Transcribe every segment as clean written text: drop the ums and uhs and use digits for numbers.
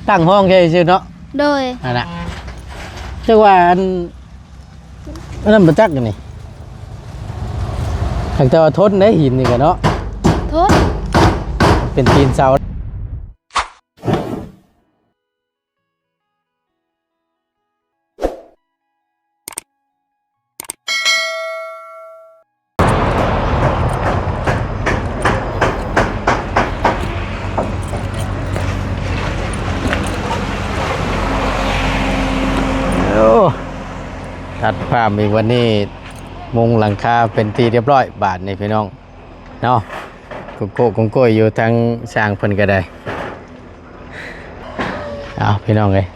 ตั้งห้องใช่ชื่อเนาะโดยนั่นน่ะจังว่าอันนั้นบ่จักกันนี่แต่ว่าทนได้หินนี่ก็เนาะทนเป็นตีนเสาตัดภาพอีกวันนี้มุงหลังคาเป็นที่เรียบร้อยบาทนี่พี่น้องเนาะกงโก้อยู่ทั้งสร้างเพิ่นก็ได้เอาพี่น้องเลย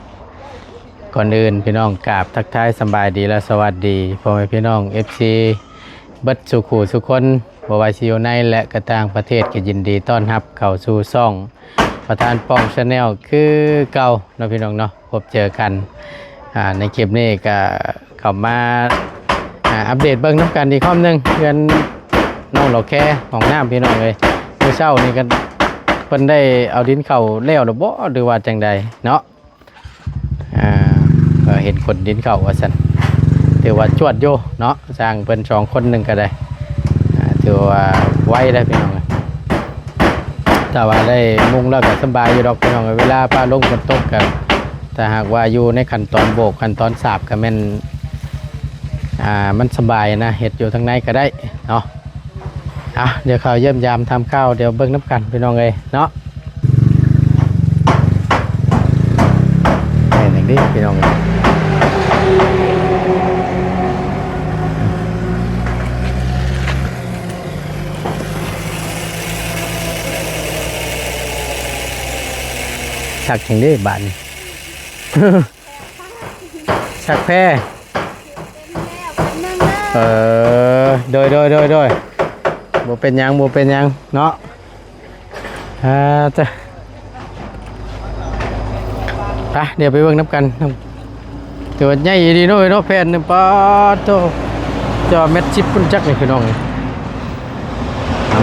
ก่อนอื่นพี่น้องกราบทักทายสบายดีและสวัสดีพ่อแม่พี่น้อง FC เบิดสุขุสุคนบ่ว่าสิอยู่ในและกระต่างประเทศก็ยินดีต้อนรับเข้าสู่ช่องประธานป้องชาแนลคือเก่าเนาะพี่น้องเนาะพบเจอกันในคลิปนี้ก็เข้ามาอัปเดตเบิ่งน้ำกันอีกข้อนึงเพื่อนน้องเหล่าแค่ของน้ำพี่น้องเลยเมื่อเช้านี่กันเพิ่นได้เอาดินเข้าแล้วหรือบ่หรือว่าจังใดเนาะเห็นคนดินเข้าว่าซั่นถือว่าจวดโยเนาะสร้างเพิ่น2คนนึงก็ได้ถือว่าไวได้พี่น้องแต่ว่าได้มุ่งแล้วก็สบายอยู่ดอกพี่น้องเวลาฟ้าลงฝนตกกันแต่หากว่าอยู่ในขั้นตอนโบกขั้นตอนสาบก็แม่นมันสบายนะเห็ดอยู่ทางในก็ได้เนาะเดี๋ยวเขาเยี่ยมยามทำข้าวเดี๋ยวเบิ้งน้ำกันพี่น้องเลยเนาะเห็นอย่างนี้พี่น้องเลยชักอย่างนี้บานชักแพร่โดยบ่เป็นยังเนาะจ้ะไปเดี๋ยวไปเบิ่งน้ำกันตัวใหญ่ดีเนาะแผ่นนึงปาโตจอเม็ดชิปปุ่นจักนี่พี่น้อง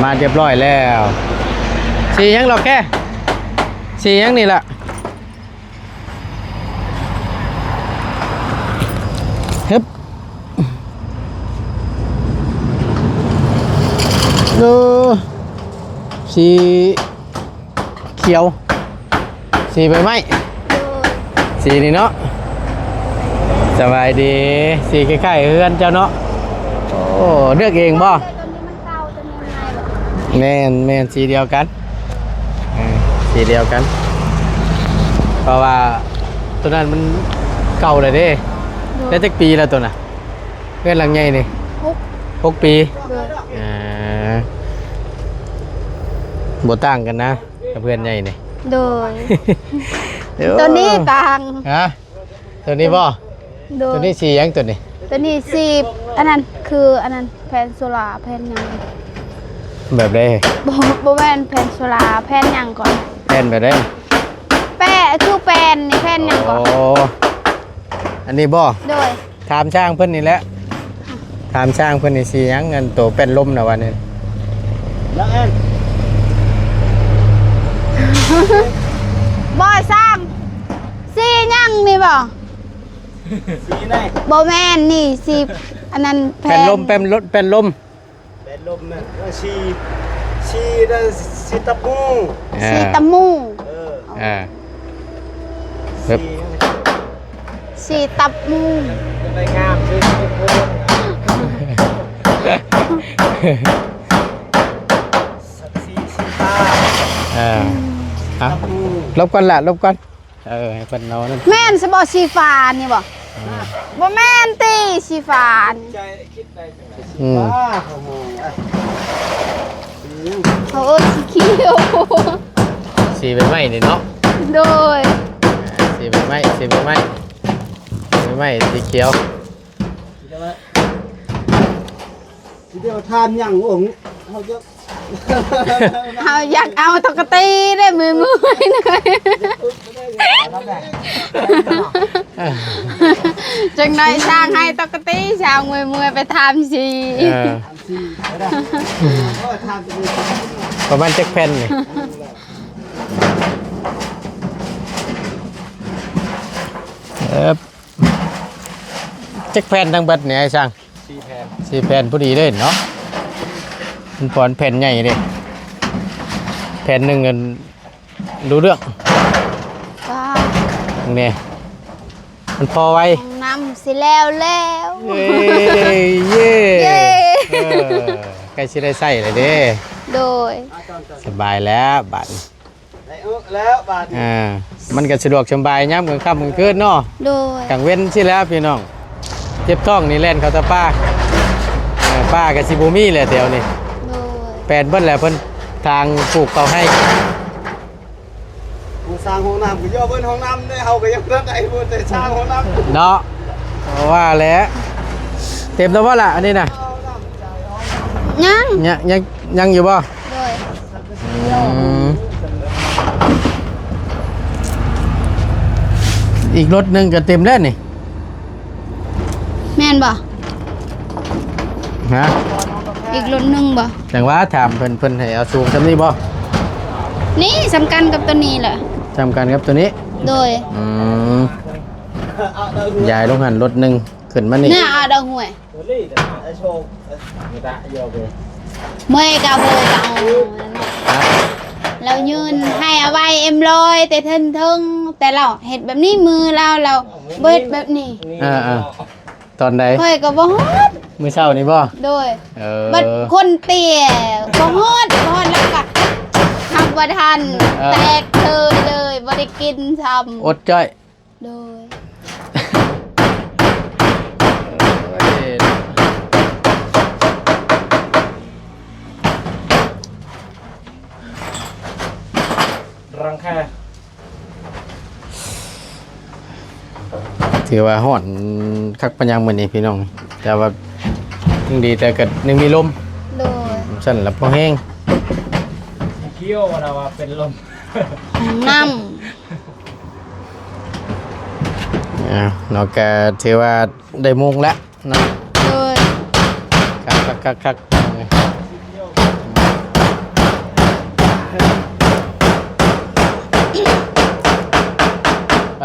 มาเรียบร้อยแล้วสียังเราแค่สียังนี่ล่ะฮึบสีเขียวสีใบไม้สีนี่เนาะสบายดีสีคล้ายๆเฮือนเจ้าเนาะโอ้เลือกเองบ่แม่นสีเดียวกันสีเดียวกันเพราะว่าตัวนั้นมันเก่าเลยเด้ได้จักปีแล้วตัวน่ะเพื่อนหลังใหญ่นี่6 ปีบ่ต่างกันนะกับเพื่อนใหญ่นี่โดยตัวนี้ต่างตัวนี้บ่ตัวนี้สียังตัวนี้ตัวนี้สีอันนั้นคืออันนั้นแผ่นโซล่าแผ่นยังแบบใดบ่แม่นแผ่นโซล่าแผ่นยังก่อนแผ่นแบบใดแป้คือแผ่นนี่แผ่นยังก่อนอันนี้บ่โดยถามช่างเพิ่นนี่แหละถามช่างเพิ่นนี่สียังเงินโตเป็นลมน่ะวันนี้แล้วแอนบ่สร้างสียังนี่บ่สีไหนบ่แม่นนี่สีอันนั้นเป็นลมน่ะว่าชีได้สีตะมูสีตับมูได้งามชื่อสีตาลบก่อนให้เพิ่นเอานั่นแม่นสบ่สีฟ้านี่บ่บ่แม่นติสีฟ้าใจคิดได้จังได๋สีเขียวสีใบไม้นี่เนาะโดยสีใบไม้สีเขียวเดี๋ยวทานยังองค์เขาจะเอาอยากเอาตกตีได้มือหน่อยจังหน่อยช่างให้ตกตีช่างมือไปทำสิประมาณ7 แผ่นนี่ จักแผ่นทั้งเบัดเนี่ยไอ้ช่าง4 แผ่นพอดีเลยเนาะมันพรแผ่นใหญ่เด้แผ่นหนึงกันรู้เรื่อง ว้า นี่มันพอไว้ ห้องน้ำสิแล้ว เย้เย้ เย้ ใกล้สิได้ใส่เลยเด้ โดย สบายแล้วบัด ได้แล้วบาด มันก็สะดวกสบายยามมื้อค่ำมื้อคืนเนาะ โดย กลางเว้นสิแล้วพี่น้องเจ็บท้องนี่แล่นเข้าตาป้าป้าก็สิบ่มีแหละเดี๋ยวนี้ โดย แปดเบิ้ลแหละเพิ่นทางปลูกเขาให้ ผู้สร้างห้องน้ำก็ย่อเบิ้นห้องน้ำได้เฮาก็ยังเลิกได้บ่ได้สร้างห้องน้ำ เนาะว่าแล้วเต็มแล้วว่าล่ะอันนี้นะ ยัง ยังอยู่บ่ โดย อีกรถหนึงก็เต็มแล้วนี่ แม่นบ่ ฮะ อีกรถหนึงบ่ จังว่าถามเพิ่นให้เอาสูงซำนี้บ่ นี่สำคัญกับตัวนี้แหละ จำกันครับตัวนี้ โดย ยายลงหันรถหนึงขึ้นมานี่ หน้าอาดาวห่วย ตัวนี้ไอ้โชคไม่ได้ยอไป เมื่อยกาโบกเอา ฮะ เรายืนให้เอาไว้เอ็มลอยแต่เทินทึงแต่เราเห็ดแบบนี้มือเราเบิดแบบนี้ ตอนใด ค่อยก็บ่ฮอด มื้อเช้านี่บ่ โดย บั บัดคนเตี้ยบ่ฮอดแล้วก็ทำบ่ทันแตกเลยบ่ได้กินซ้ำ อดจ้อย โดย รังแค่ ถือว่าฮ้อนคักปัญญังมื้อนี้พี่น้องแต่ว่ายังดีแต่ก็ยังมีลม โดย สั่นละพอแห้ง เคี้ยวเราว่าเป็นลม น้ เนาะก็ถือว่าได้มุงแล้วเนาะ ำโดย คักคร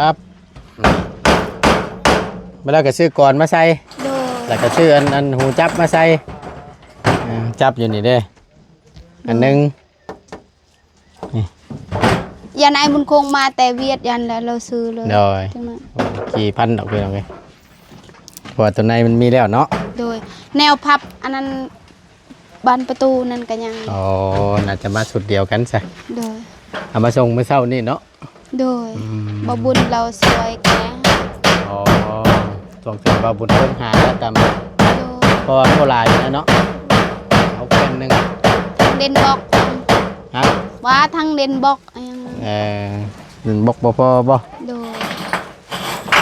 ับเวลาก็ซื้อก่อนมาใส่ โดย แล้วก็ซื้ออันหูจับมาใส่จับอยู่นี่เด้อันหนึง ยันไอ้บุญคงมาแต่เวียดยันแล้วเราซื้อเลย โดย จังนั้น กี่พันดอกเบี้ยไงเพราะว่าตัวในมันมีแล้วเนาะ โดยแนวพับอันนั้นบานประตูนั่นก็ยัง อ๋อน่าจะมาสุดเดียวกันซะ โดย เอามาส่งเมื่อเช้านี่เนาะ โดยบบุญเราสวยแก อ๋อส่งถึงบาบุญเพิ่มหาแล้วตาม โดย เพราะว่าโคราชนะเนาะเอาแผ่นหนึ่ง ทางเดนบอก ฮะ ว่าทางเดนบอกอะยัง หนึ่งบอกบ่พอบ่ โดย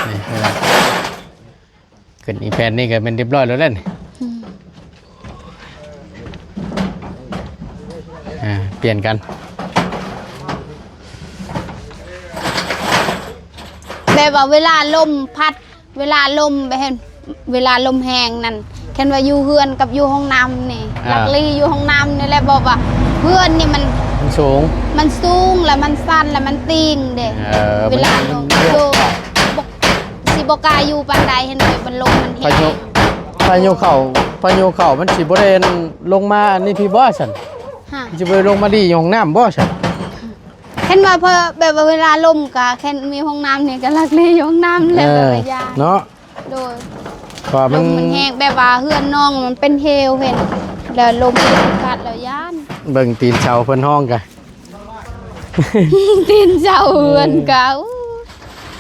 นี่ขึ้นอีแผ่นนี่ก็เป็นเรียบร้อยแล้วเล่น อืม เปลี่ยนกัน แบบว่าเวลาลมพัด เวลาลมไปเห็นเวลาลมแหงนั่นแค่ว่าอยู่เฮือนกับอยู่ห้องน้ำนี่ลักลี่อยู่ห้องน้ำนี่แหละบอกว่าเพื่อนนี่มัน มันสูง มันสูงแล้วมันสั้นแล้วมันตีงเด็ก เวลาลง มัน โยบกสิบกล้าอยู่ปันใดเห็นไหมมันลงมัน พา แห้ ยุ ง พายุเข่ามันสิบ่ได้ลงมาอันนี้พี่บ่ฉัน ฮะ สิบ่ได้ลงมาดีอยู่ห้องน้ำบ่ฉัน เห็นว่าพอแบบว่าเวลาลมกะแค่มีห้องน้ำเนี่ยก็ลักเลยอยู่ห้องน้ำแล้วแบบว่ายา เนาะ โดย เพราะ ล มัน มมันแห้งแบบว่าเฮือนน้องมันเป็นเฮลเห็นแล้วลมมันพัดแล้วย่าน เบิ่งตีนเสาเพิ่นห้องกะ ตีนเจ้าเฮือนเก่า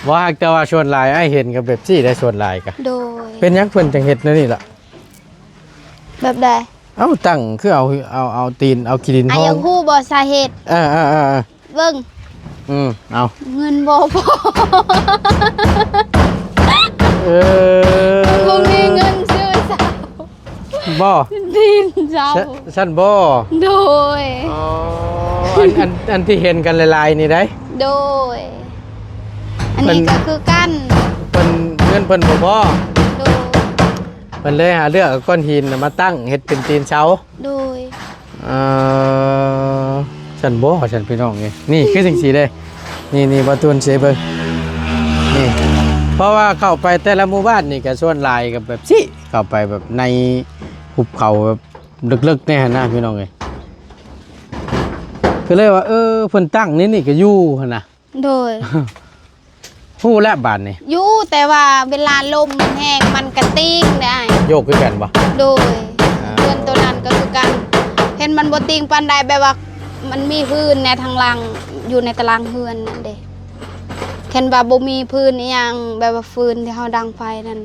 ว่าหากแต่ว่าส่วนหลายไอ้เห็นกับแบบซี่ได้ส่วนหลายกะ โดย เป็นหยังเพิ่นจังเฮ็ดแนวนี่ล่ะ แบบใด เอ้าตั้งคือเอาตีนเอาขี้ดิน อา ห้อ ยัง งฮู้บ่สาเหตุ เบิ่ง เอา เงินบ่พอ บ่มีเงินซื้อเจ้า บ่ ตีนเจ้า ฉันบ่ โดย อ๋ออันที่เห็นกันหลายๆนี่ได้ โดย อันนี้ก็คือกั้น เพิ่นเงินเพิ่นบ่พอ โดย เพิ่นเลยหาเลือกเอาก้อนหินน่ะมาตั้งเฮ็ดเป็นตีนเสา โดย ฉันบ่ฉันพี่น้องนี่คือจังซี่เด้นี่บ่ตูนเสเบิ่งนี่ เพราะว่าเข้าไปแต่ละหมู่บ้านนี่ก็ส่วนหลายกับแบบสิเข้าไปแบบในหุบเขาแบบลึกๆแน่นะพี่น้องเอ้ยก็เลยว่าเพิ่นตั้งนี่ก็อยู่หั่นน่ะ โดย ฮู้แล้วบ้านนี่ อยู่แต่ว่าเวลาลมมันแห้งมันกระติ้งได้ โยกคือกันบ่ โดยเพื่อนตัวนั้นก็คือกันเห็นมันบ่ติ้งปานใดแบบว่ามันมีพื้นในทางหลังอยู่ในตารางเฮือนนั่นเด้เห็นว่าบ่มีพื้นอีหยังแบบว่าฟืนที่เฮาดังไฟนั่น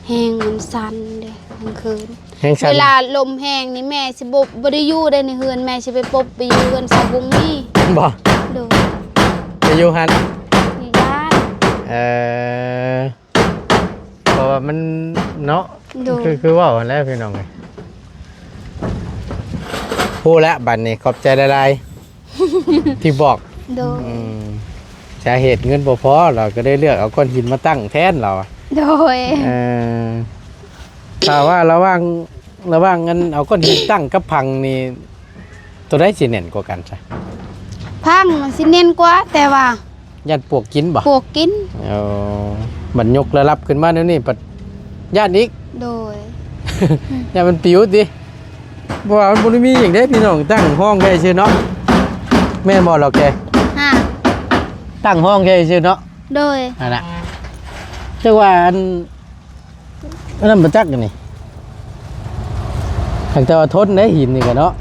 แห้งมันสั่นเด้กลางคืน แห่งชั้น เวลาลมแห้งนี่แม่สิบ่ได้อยู่ได้ในเฮือนแม่สิไปปบไปอยู่เฮือนสาวบุงนี่ บ่ โดย ไปอยู่หั่น นี่ย่าน เพราะว่ามันเนาะ โดย คือว่าหั่นแหล้วพี่น้องเอ้ยฮู้แล้วบัดนี้ขอบใจหลายๆ ที่บอก โดย สาเหตุเงินบ่พอเราก็ได้เลือกเอาก้อนหินมาตั้งแทนเราอะ โดย ถ้าว่าระหว่างเงินเอาก้อนหินตั้งกับพังนี่ตัวได้สิเน่นกว่ากันใช่ พังมันสิเน้นกว่าแต่ว่า ยันปวกกินบ่ ปวกกิน เอาบัดยกระลับขึ้นมาเดี๋ยวนี้ปัดญาติอีก โดย อย่ามันปิวติเพราะว่ามันบ่ได้มีหยังได้พี่น้องตั้งห้องแค่ซื่อเนาะแม่นบ่หรอกแก ฮะ ตั้งห้องแค่ซื่อเนาะ โดย นั่นน่ะจังว่าอันนั้นบ่จักกันนี่ทางแต่ว่าทนได้หินนี่ก็เนาะ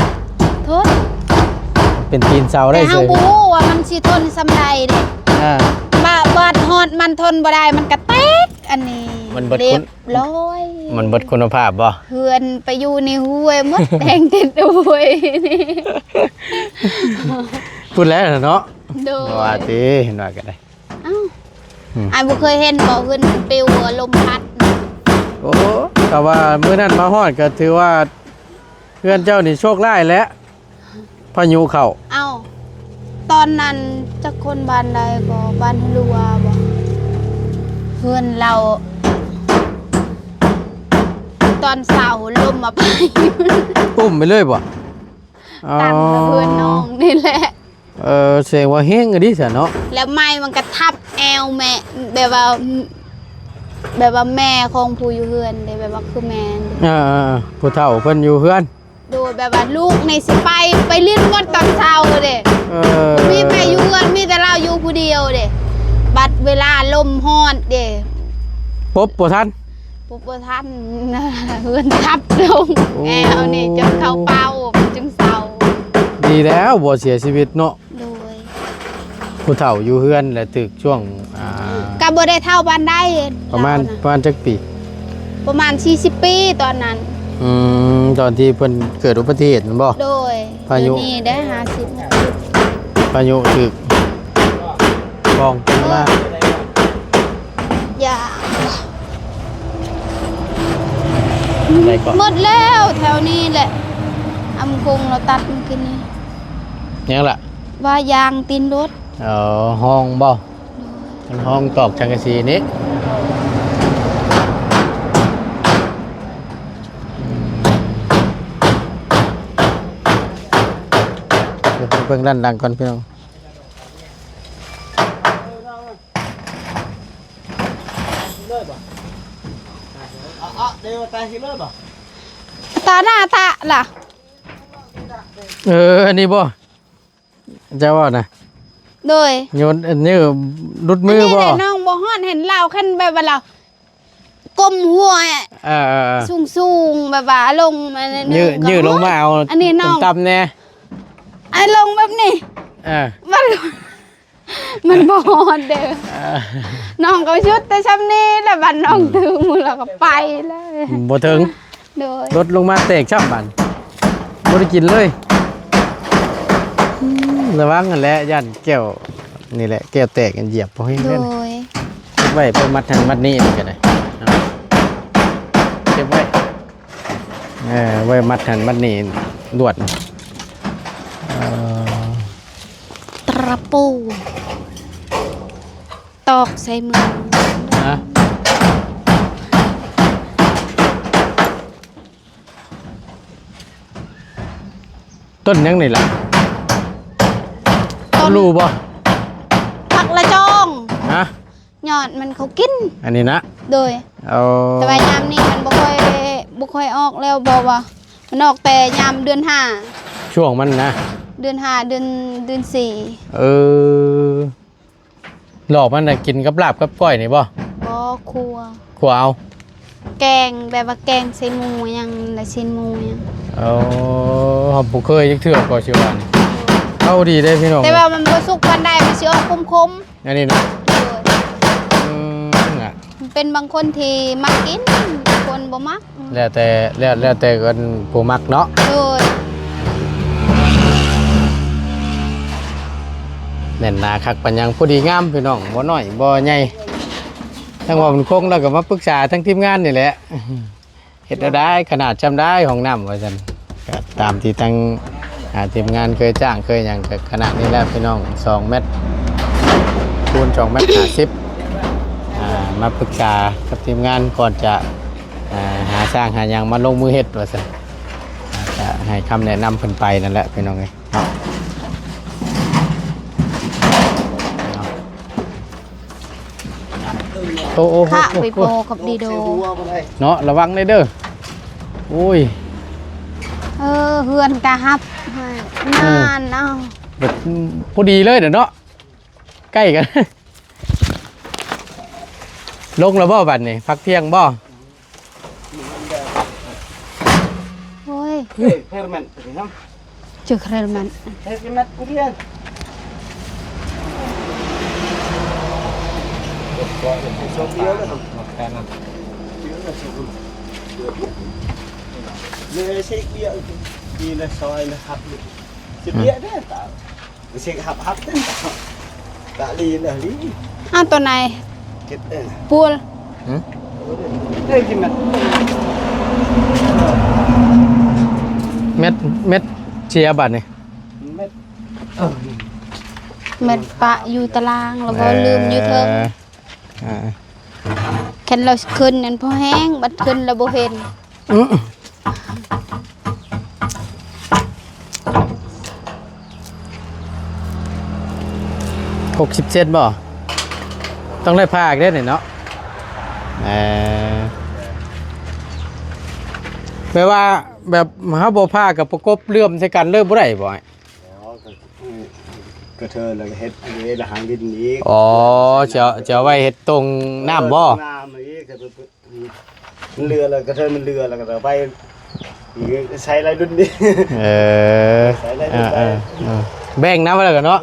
ทน เป็นตีนเสา แต่ ได้ เฮา เลย บ่ฮู้ว่ามันสิทนซำใดเด้ อ่า บาดฮอดมันทนบ่ได้มันก็แตกอันนี้ มันเบิด เรี คุ ย ณ บร้อย มันเบิดคุณภาพบ่ เฮือนไปอยู่ในห้วยหมด แดงติดห้วยนี่ พูดแล้วเนาะ โดย ว่าติเห็นว่าก็ได้ เอ้าอ้ายบ่เคยเห็นบ่เฮือนปลิวลมพัด โอ้แต่ว่ามื้อนั้นมาฮอดก็ถือว่าเพื่อนเจ้านี่โชคร้ายแล้วพายุเข้า เอ้าตอนนั้นจักคนบ้านใดก็บ้านฮลัวบ่เฮือนเรา ตอนเสาร์ลมมาไป อุ้มไปเลยบ่อ๋อ ตั้งกับเพื่อนน้องนี่แหละ แสดงว่าแห้งอะดิซะเนาะ แล้วไม้มันก็ทับแอวแม่แบบว่าแม่ของผู้อยู่เฮือนเด้แบบว่าคือแม่นเด้ ผู้เฒ่าเพิ่นอยู่เฮือน โดยแบบว่าลูกในสิไปลิ้นหมดตอนเช้าเด้ มีแม่อยู่เฮือนมีแต่เราอยู่ผู้เดียวเด้บัดเวลาลมฮอดเด้ พบบ่ทัน ปุ๊บบ่ทัน เฮือนทับลง โอ้ แอวนี่จนเข้าเป้าจึงเศร้า ดีแล้วบ่เสียชีวิตเนาะ โดย ผู้เฒ่าอยู่เฮือนแล้วตึกช่วงก็บ่ได้เท่าบ้านได้ ประมาณ เน่ จักปี ประมาณ40ปีตอนนั้น ตอนที่เพิ่นเกิดอุบัติเหตุแม่นบ่ โดย พายุ เดี๋วนี่ได้50 พายุตึกบองขึ้นมา อย่า ได้ก่อน หมดแล้วแถวนี้แหละอำคงเราตัดมันกินนี่ ยังล่ะ ว่ายางตีนรถ ห้องบ่มันห้องตอกจังกะสีนี้เดี๋ยวเพิ่งด้านดังก่อนพี่น้อง เดี๋ยวตายสิเลยบ่ ตาหน้าตาล่ะ อันนี้บ่เจ้าว่านะ โดย โยนอันนี้รุดมือบ่ นนี้แหละน้องบ่ฮอดเห็นเราคันแบบว่าเราก้มหัว สูงแบบว่าลงมาใน ยืดลงมาเอา อันนี้น้อง ต่ำๆแน่ ไอ้ลงแบบนี้ มันบ่ฮอดเด้อน้องก็ชุดแต่ช้ำนี้แล้วบัดน้องถึงมือแล้วก็ไปเลย บ่ถึง โดย รถลงมาแตกช่ำบันบ่ได้กินเลยระวังกันแหละย่านแก้วนี่แหละแก้วแตกกันเหยียบพอให้ โด เล่น ย เก็บไว้ไปมัดทันมัดนี่มันก็ได้เอาเก็บไว้ไว้มัดทันมัดนี่ลวดตะปูตอกใส่มือ นะต้นยังนี่ล่ะต้นรูบ่ ผักละจอง ฮะ ยอดมันเขากิน อันนี้นะ โดย เอา แต่ว่ายามนี้มันบ่ค่อยออกแล้วบอกว่ามันออกแต่ยามเดือนห้า ช่วงมันนะ เดือนห้าเดือนสี่ เออหลอกมันน่ะกินกับลาบกับก้อยนี่บ่ บ่ครัว ขัวเอา แกงแบบว่าแกงใส่หมูหยังและชิ้นหมูหยัง เอาเฮาบ่เคยจักเทื่อก็สิว่านี่เอาดีเด้พี่น้อง แต่ว่ามันบ่สุกปานใดมันสิออกคม อันนี้นะ ๆโดย น่ะ มันเป็นบางคนที่มักกินบางคนบ่มัก แล้วแต่กันผู้มักเนาะ โดย แน่นหนาคักปัญญังผู้ดีงามพี่น้องบ่น้อยบ่ใหญ่ทั้งว่ามันคงแล้วก็มาปรึกษาทั้งทีมงานนี่แหละเฮ็ดเอาได้ขนาดจำได้ห้องน้ำว่าซั่นก็ตามที่ทั้งทีมงานเคยจ้างเคยหยังก็ขนาดนี้แหละพี่น้อง2เมตรคูณ2เมตร50มาปรึกษากับทีมงานก่อนจะหาสร้างหาหยังมาลงมือเฮ็ดว่าซั่นจะให้คำแนะนำเพิ่นไปนั่นแหละพี่น้องเอ้ยเนาะ โอ้โอ้ ค่ะไปโปกับดีโด เนาะระวังเลยเด้ออุ้ย เฮือนกะฮับให้นานเอา แบบพอดีเลยเดี๋ยวเนาะใกล้กัน ลงแล้วบ่บัดนี่พักเที่ยงบ่ โอ้ย Herman,ครับ จึกเรมัน Herman, kemudian. Nè xịt bia đi là soi là hấp xịt bia đấy tạo xịt hấp đấy đã đi là lý อ้าวตัวไหน chết đấy ปูล đây cái mặt เม็ดเชียร์บัดนี่ mét เม็ดปะอยู่ตารางแล้วก็ลืมอยู่เทิง อ่า แค่เราขึ้นนั่นพอแห้งบัดขึ้นแล้วบ่เห็น 60 เซนบ่ต้องได้ภาคได้เนาะแปลว่าแบบเฮาบ่ภาคกับประกบเลื่อมใส่กันเริ่มบ่ได้บ่ cái thơ là hết đây là hàng đi ý อ๋อจะไว้เฮ็ดตรงน้ำบ่ น้ำý cáiมันเรือlà cái thơมันเรือlà cái bayใช้อะไรดุนดิ แบ่งน้ำไว้แล้วกันเนาะ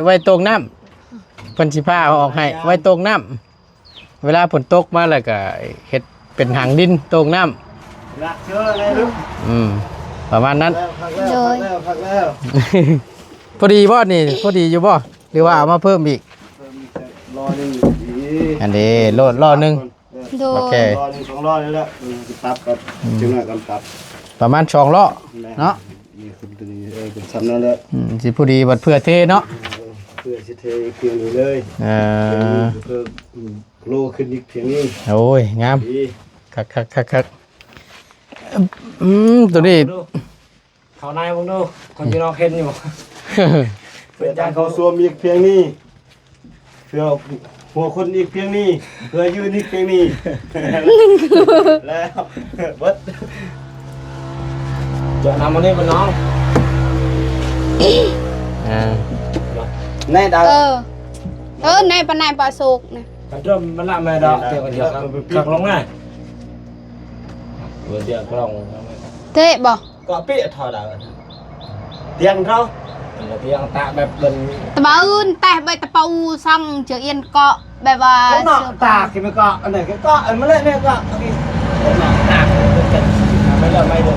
ไว้ตรงน้ำเพิ่นสิพาเอาออกให้ไว้ตรงน้ำเวลาฝนตกมาแล้วก็เฮ็ดเป็นหางดินตรงน้ำ รักเชื่ออะไรลูก ประมาณนั้น พักแล้ว พอดีบ่นี่พอดีอยู่บ่หรือว่าเอามาเพิ่มอีก รอหนึ่ง อันนี้โลดรอหนึง โด โอย เค รอหนึ่งสองรอนี่แหละตับกับจุดหน่อยกันตับ ประมาณ2ล้อเนาะ มีคุณตัวนี้เป็นซ้ำนั่นแหละ สิพอดีบัดเพื่อเทเนาะ เพื่อสิเทเพียงนี้เลย เพื่อโลขึ้นอีกเพียงนี้ โอ้ยงาม ดี คักตัวนี้ เขานายมึงดูคนที่เราเห็นอยู่ เพื่อเขาสวมอีกเพียงนี้เพื่อหัวคนอีกเพียงนี้เพื่อยืนอีกเพียงนี้แล้วเบิด เจาะน้ำมันนี่มันน้อง ในดาว ในปานายปลาสุกนะ กันเริ่มมันละไม่ดอกเดี๋ยวกันเดี๋ยวขักลงง่ายเดี๋ยวกลอง เทะบ่ ก็เปี้ยถอดดาวเตียงเขา เตียงตาแบบเป็น ตะบ่อื่นแต่ใบตะเปาซังเจอเอียนเกาะแบบว่า เขาหนอกตากกินไปก็อันไหนก็อันมาเลยเนี่ยก็ ตาไม่เริ่มไม่เดิน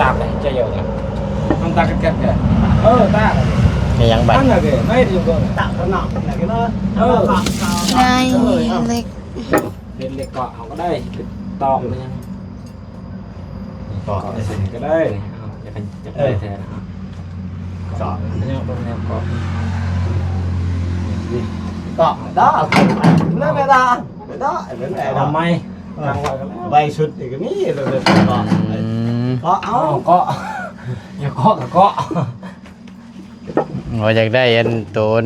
ตาไปจะเยอะนะต้องตาแก่ๆตา ยังบัด ตั้งเลยไม่ดีกว่า ตากเขาหนอกไหนก็ได้ นายเล็ก เป็นเหล็กเกาะเขาก็ได้ตอกมันยังเกาะก็ได้จะไปแทน ก็ เนี่ยตรงแนวเกาะ ก็đó nó mới đó đó vấn đề ทำไม đó vay sụt thì cái mí rồi có áo เกาะอย่าเกาะกับเกาะ ว่าอยากได้อันโตน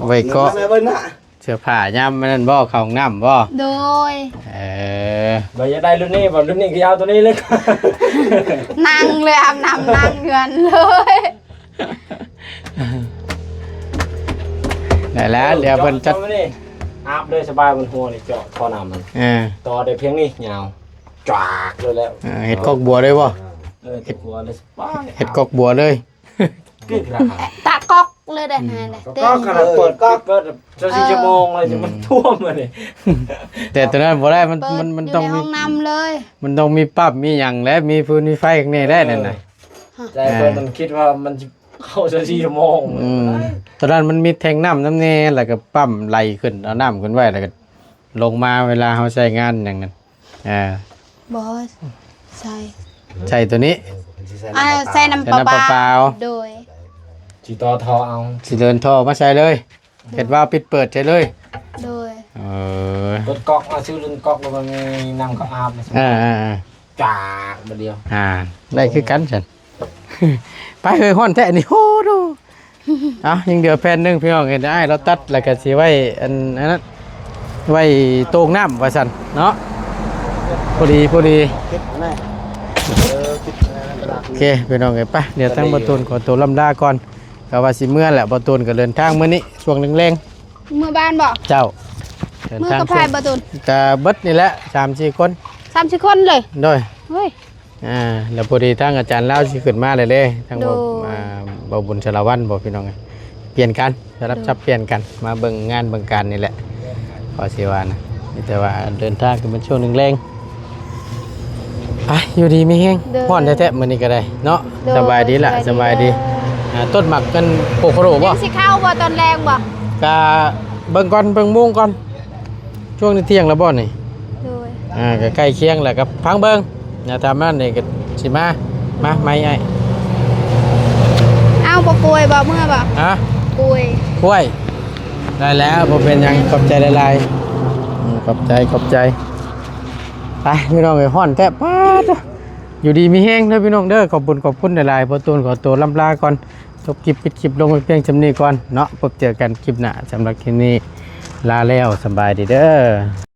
ไว้เกาะ bên á เสื้อผ้ายามมันนั่นบ่เข้าห้องน้ำบ่ โดย บ่จะได้รุ่นนี้บ่รุ่นนี้ก็เอาตัวนี้เลย นั่งเลยอาบน้ำนั่งเงินเลย ได้แล้วเดี๋ยวเพิ่นจัด อาบเลยสบายบนหัวนี่เจาะท่อน้ำมัน ต่อได้เพียงนี้ยาวจากเลยแล้ว เฮ็ดกอกบัวเลยบ่ เฮ็ดหัวเลยสบาย เฮ็ดกอกบัวเลย กึกระ ตะก๊อกเลยได้ไงเลยเต้ ก็กระเปิดจะ4ชั่วโมงเลยจะมันท่วมเลย แต่ตอนนั้นบ่ได้มัน เปิด มัน อยู่ ต้อง ใน มี ห้องน้ำเลย มันต้องมีปั๊บมีหยังและมีฟืนมีไฟข้างในได้นั่นน่ะ ใจเปิดมันคิดว่ามันจะเข้าจะ4ชั่วโมง ตอนนั้นมันมีแทงน้ำน้ำแน่แล้วก็ปั๊มไหลขึ้นเอาน้ำขึ้นไว้แล้วก็ลงมาเวลาเฮาใช้งานอย่างนั้นบอสใส่ ใช่ตัวนี้ ใส่น้ำ ใส่น้ำเป เป ล่า ล่า ๆ โดย สิต่อท่อเอา สิเดินท่อมาใส่เลยเฮ็ดว่าปิดเปิดใช่เลย โดย กดก๊อกเอาชื่อรุ่นก๊อกแล้วมันมีน้ำก็อาบ จากมาเดียว ได้คือกันฉัน ไปเคยฮ้อนแท้นี่โหดูยังเดือแผ่นหนึงพี่น้องเห็นได้เราตัดแล้วก็สิไว้อันนั้นไว้โต่งน้ำว่าซั่นเนาะพอดี คิดแน่คิดแน่กระดาษ โอเคพี่น้องเอ้ยไปเดี๋ยวทั้งบ่ตูนขอตัวลำลาก่อนก็ว่าสิเมื่อแหละบ่ตูนก็เดินทางมื้อนี้ช่วงแรง เมื่อบ้านบอก ๆเจ้าเดิน เมื่อ ทาง กระพายประตูน ก็เบิดนี่แหละ 3-4 คน 30 คนเลย โดย เฮ้ย แล้วพอดีทางอาจารย์เล่าสิขึ้นมาเลยเด้ทางบ่ โดย บ่บุญชลวันบ่พี่น้องเอ้ยเปลี่ยนกันจะรับชับเปลี่ยนกันมาเบิ่งงานเบิ่งการนี่แหละขอสิว่านะมีแต่ว่าเดินทางกันเป็นช่วงแรงไปอยู่ดีมีแฮงพรแท้ๆมื้อนี้ก็ได้เนาะสบายดีล่ะสบายดีต้นหมักกันโปกโคโรบ่ ยังสิเข้าบ่ตอนแรงบ่ กะเบิ่งก่อนเบิ่งมุงก่อนช่วงนี้เที่ยงแล้วบ่นี่ โดย ก็ใกล้เคียงแล้วกับพังเบิ่งอย่าทำนั่นนี่ก็สิมาไม่ไอ้ เอ้าบ่ป่วยบ่เมื่อบ่ ฮะ ป่วย กล้วยได้แล้วบ่เป็นหยังขอบใจหลายๆขอบใจไปพี่น้องเอ้ยฮ้อนแท้ป๊าดอยู่ดีมีแฮงเด้อพี่น้องเด้อขอบคุณหลายๆพอตูนขอตัวลำลาก่อนจบคลิปปิดคลิปลงไปเพียงจำนี้ก่อนเนาะพบเจอกันคลิปหน้าสำหรับคลิปนี้ลาแล้วสบายดีเด้อ